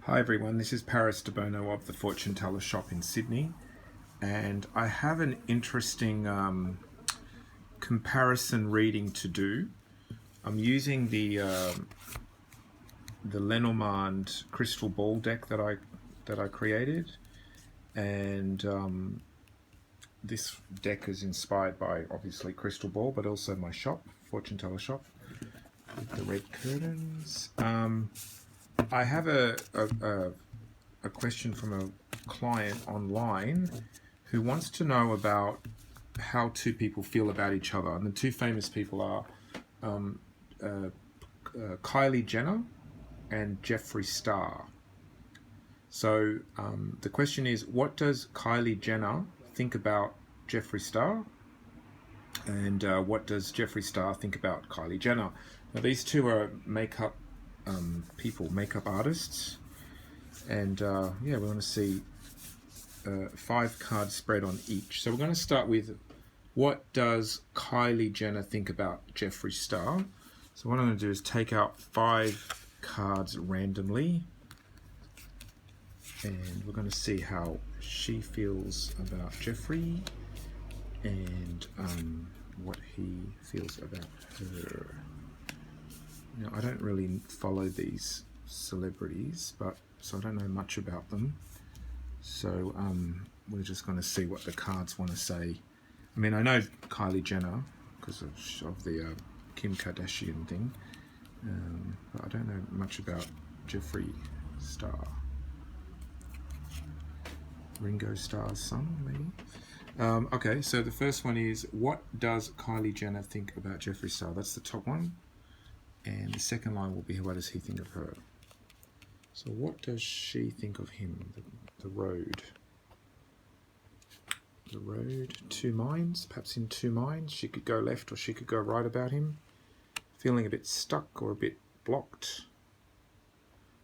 Hi everyone, this is Debono of the Fortune Teller shop in Sydney, and I have an interesting comparison reading to do. I'm using the Lenormand crystal ball deck that I created, and this deck is inspired by obviously crystal ball, but also my shop, Fortune Teller shop, with the red curtains. I have a question from a client online who wants to know about how two people feel about each other. And the two famous people are Kylie Jenner and Jeffree Star. So the question is, what does Kylie Jenner think about Jeffree Star? And what does Jeffree Star think about Kylie Jenner? Now, these two are makeup makeup artists, and yeah, we're going to see 5 card spread on each. So we're going to start with, what does Kylie Jenner think about Jeffree Star? So what I'm going to do is take out 5 cards randomly, and we're going to see how she feels about Jeffree and what he feels about her. Now, I don't really follow these celebrities, so I don't know much about them. So we're just going to see what the cards want to say. I mean, I know Kylie Jenner because of the Kim Kardashian thing, but I don't know much about Jeffree Star. Ringo Starr's son, maybe? Okay, so the first one is, what does Kylie Jenner think about Jeffree Star? That's the top one. And the second line will be, what does he think of her? So what does she think of him? The road. The road, 2 minds, perhaps in 2 minds. She could go left or she could go right about him. Feeling a bit stuck or a bit blocked.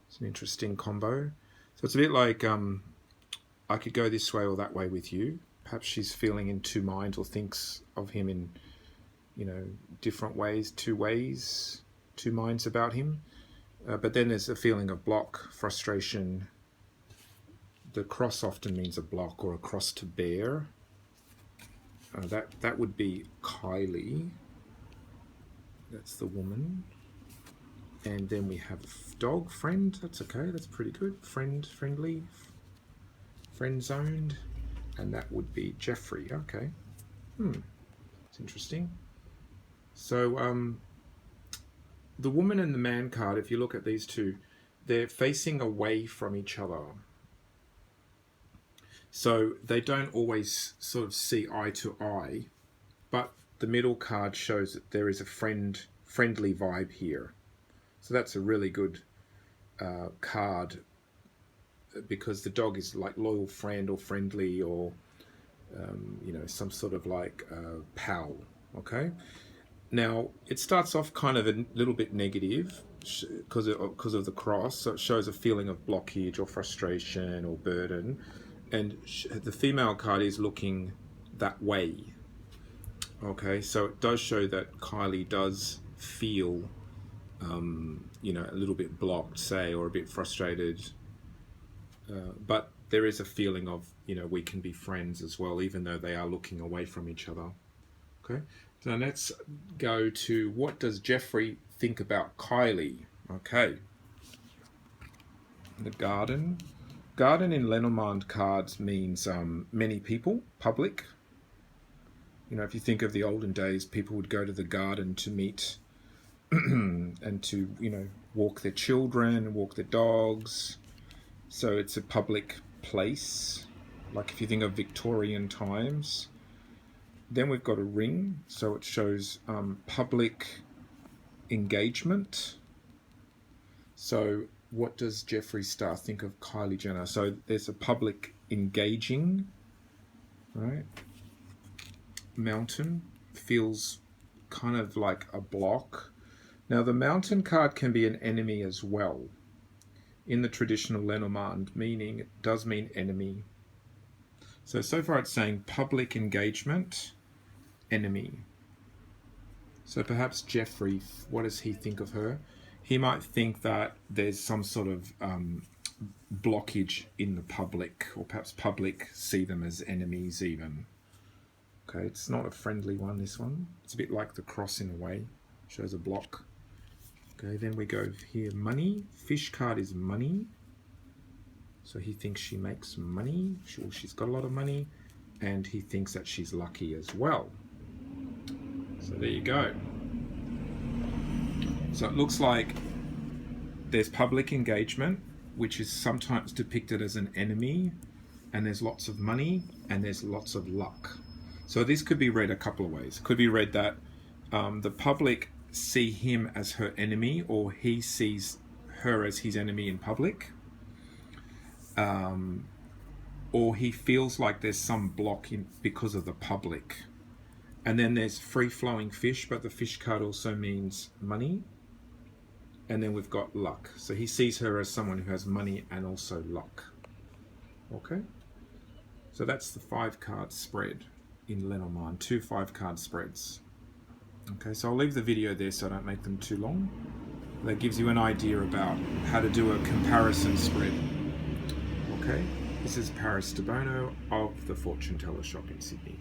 It's an interesting combo. So it's a bit like, I could go this way or that way with you. Perhaps she's feeling in 2 minds or thinks of him in, different ways, 2 ways. 2 minds about him, but then there's a feeling of block, frustration. The cross often means a block or a cross to bear. That would be Kylie. That's the woman. And then we have dog, friend. That's okay. That's pretty good. Friendly, friend zoned, and that would be Jeffree. Okay. It's interesting. So the woman and the man card, if you look at these two, they're facing away from each other. So they don't always sort of see eye to eye, but the middle card shows that there is a friendly vibe here. So that's a really good card, because the dog is like loyal friend or friendly or, some sort of like pal, okay? Now, it starts off kind of a little bit negative because of the cross, so it shows a feeling of blockage or frustration or burden, and the female card is looking that way. Okay, so it does show that Kylie does feel, a little bit blocked, say, or a bit frustrated, but there is a feeling of, we can be friends as well, even though they are looking away from each other. Okay. So let's go to, what does Jeffree think about Kylie? Okay. The garden. Garden in Lenormand cards means many people, public. If you think of the olden days, people would go to the garden to meet and to, walk their children, walk their dogs. So it's a public place. Like if you think of Victorian times. Then we've got a ring, so it shows public engagement. So what does Jeffree Star think of Kylie Jenner? So there's a public engaging, right? Mountain feels kind of like a block. Now the mountain card can be an enemy as well. In the traditional Lenormand meaning, it does mean enemy. So far it's saying public engagement, enemy. So perhaps Jeffree, what does he think of her? He might think that there's some sort of blockage in the public, or perhaps public see them as enemies even. Okay, it's not a friendly one, this one. It's a bit like the cross in a way. Shows a block. Okay, then we go here, money. Fish card is money. So he thinks she makes money. She's got a lot of money. And he thinks that she's lucky as well. So there you go. So it looks like there's public engagement, which is sometimes depicted as an enemy, and there's lots of money, and there's lots of luck. So this could be read a couple of ways. It could be read that the public see him as her enemy, or he sees her as his enemy in public. Or he feels like there's some block because of the public. And then there's free-flowing fish, but the fish card also means money. And then we've got luck. So he sees her as someone who has money and also luck. Okay? So that's the 5-card spread in Lenormand. 2 5-card spreads. Okay, so I'll leave the video there so I don't make them too long. That gives you an idea about how to do a comparison spread. Okay? This is Debono of the Fortune Teller Shop in Sydney.